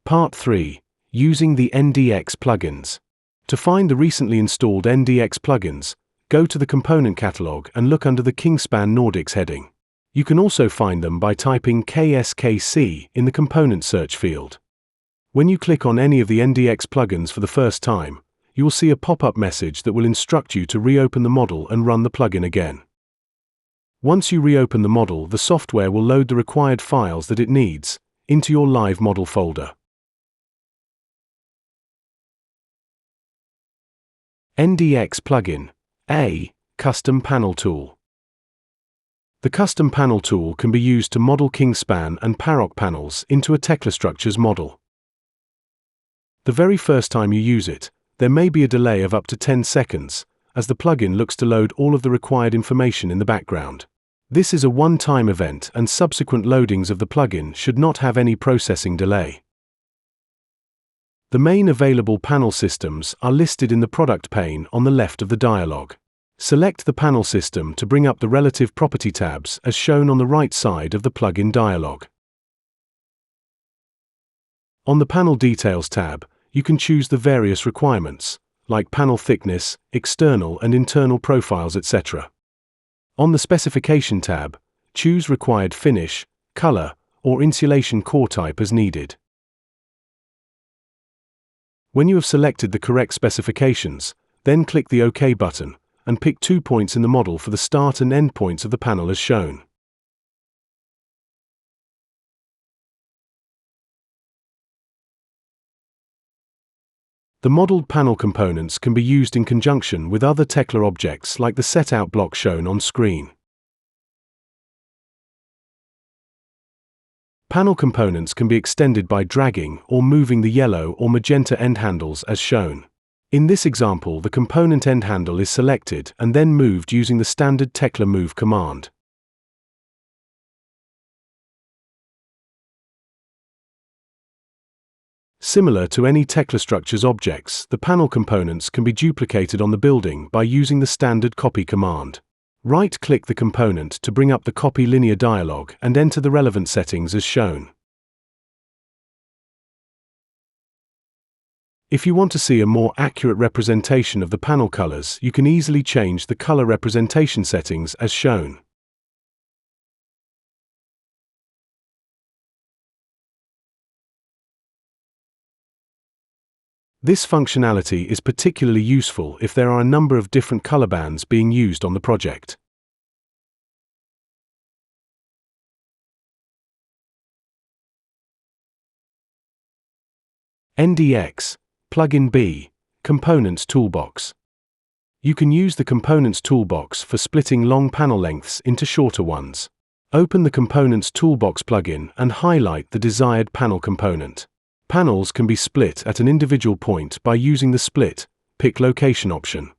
Part 3. Using the NDX plugins. To find the recently installed NDX plugins, go to the component catalog and look under the Kingspan Nordics heading. You can also find them by typing KSKC in the component search field. When you click on any of the NDX plugins for the first time, you will see a pop-up message that will instruct you to reopen the model and run the plugin again. Once you reopen the model, the software will load the required files that it needs into your live model folder. NDX plugin A. Custom Panel Tool. The Custom Panel tool can be used to model Kingspan and Paroc panels into a Tekla structures model. The very first time you use it, there may be a delay of up to 10 seconds, as the plugin looks to load all of the required information in the background. This is a one-time event, and subsequent loadings of the plugin should not have any processing delay. The main available panel systems are listed in the product pane on the left of the dialog. Select the panel system to bring up the relative property tabs as shown on the right side of the plugin dialog. On the Panel Details tab, you can choose the various requirements, like panel thickness, external and internal profiles, etc. On the Specification tab, choose required finish, color, or insulation core type as needed. When you have selected the correct specifications, then click the OK button and pick 2 points in the model for the start and end points of the panel as shown. The modeled panel components can be used in conjunction with other Tekla objects like the set-out block shown on screen. Panel components can be extended by dragging or moving the yellow or magenta end handles as shown. In this example, the component end handle is selected and then moved using the standard Tekla move command. Similar to any Tekla structures objects, the panel components can be duplicated on the building by using the standard copy command. Right-click the component to bring up the Copy Linear dialog and enter the relevant settings as shown. If you want to see a more accurate representation of the panel colors, you can easily change the color representation settings as shown. This functionality is particularly useful if there are a number of different color bands being used on the project. NDX Plugin B. Components Toolbox. You can use the Components Toolbox for splitting long panel lengths into shorter ones. Open the Components Toolbox plugin and highlight the desired panel component. Panels can be split at an individual point by using the Split, Pick Location option.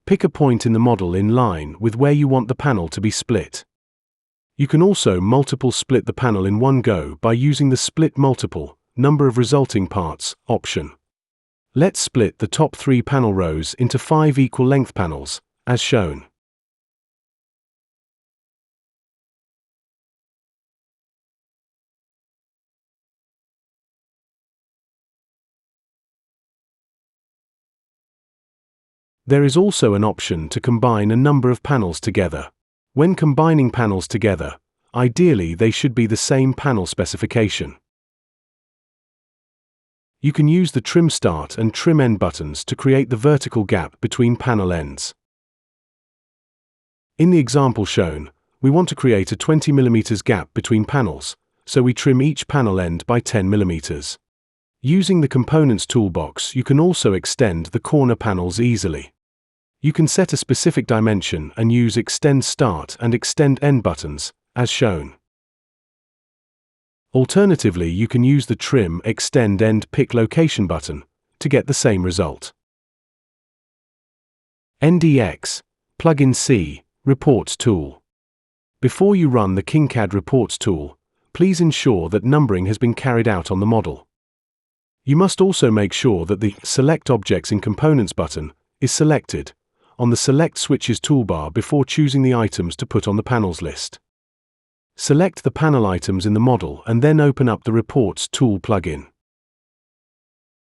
Pick a point in the model in line with where you want the panel to be split. You can also multiple split the panel in one go by using the Split Multiple, Number of Resulting Parts option. Let's split the top 3 panel rows into 5 equal length panels, as shown. There is also an option to combine a number of panels together. When combining panels together, ideally they should be the same panel specification. You can use the Trim Start and Trim End buttons to create the vertical gap between panel ends. In the example shown, we want to create a 20 mm gap between panels, so we trim each panel end by 10 mm. Using the Components toolbox, you can also extend the corner panels easily. You can set a specific dimension and use Extend Start and Extend End buttons, as shown. Alternatively, you can use the Trim, Extend End, Pick Location button to get the same result. NDX Plugin C Reports Tool. Before you run the KingsCAD Reports tool, please ensure that numbering has been carried out on the model. You must also make sure that the Select Objects in Components button is selected on the Select Switches toolbar before choosing the items to put on the panels list. Select the panel items in the model and then open up the Reports tool plugin.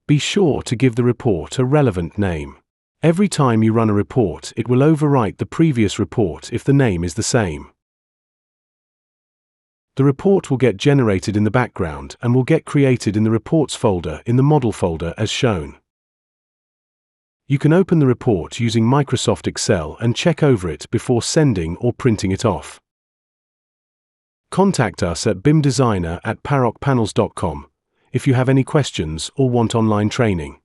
Be sure to give the report a relevant name. Every time you run a report, it will overwrite the previous report if the name is the same. The report will get generated in the background and will get created in the Reports folder in the Model folder as shown. You can open the report using Microsoft Excel and check over it before sending or printing it off. Contact us at bimdesigner@parocpanels.com if you have any questions or want online training.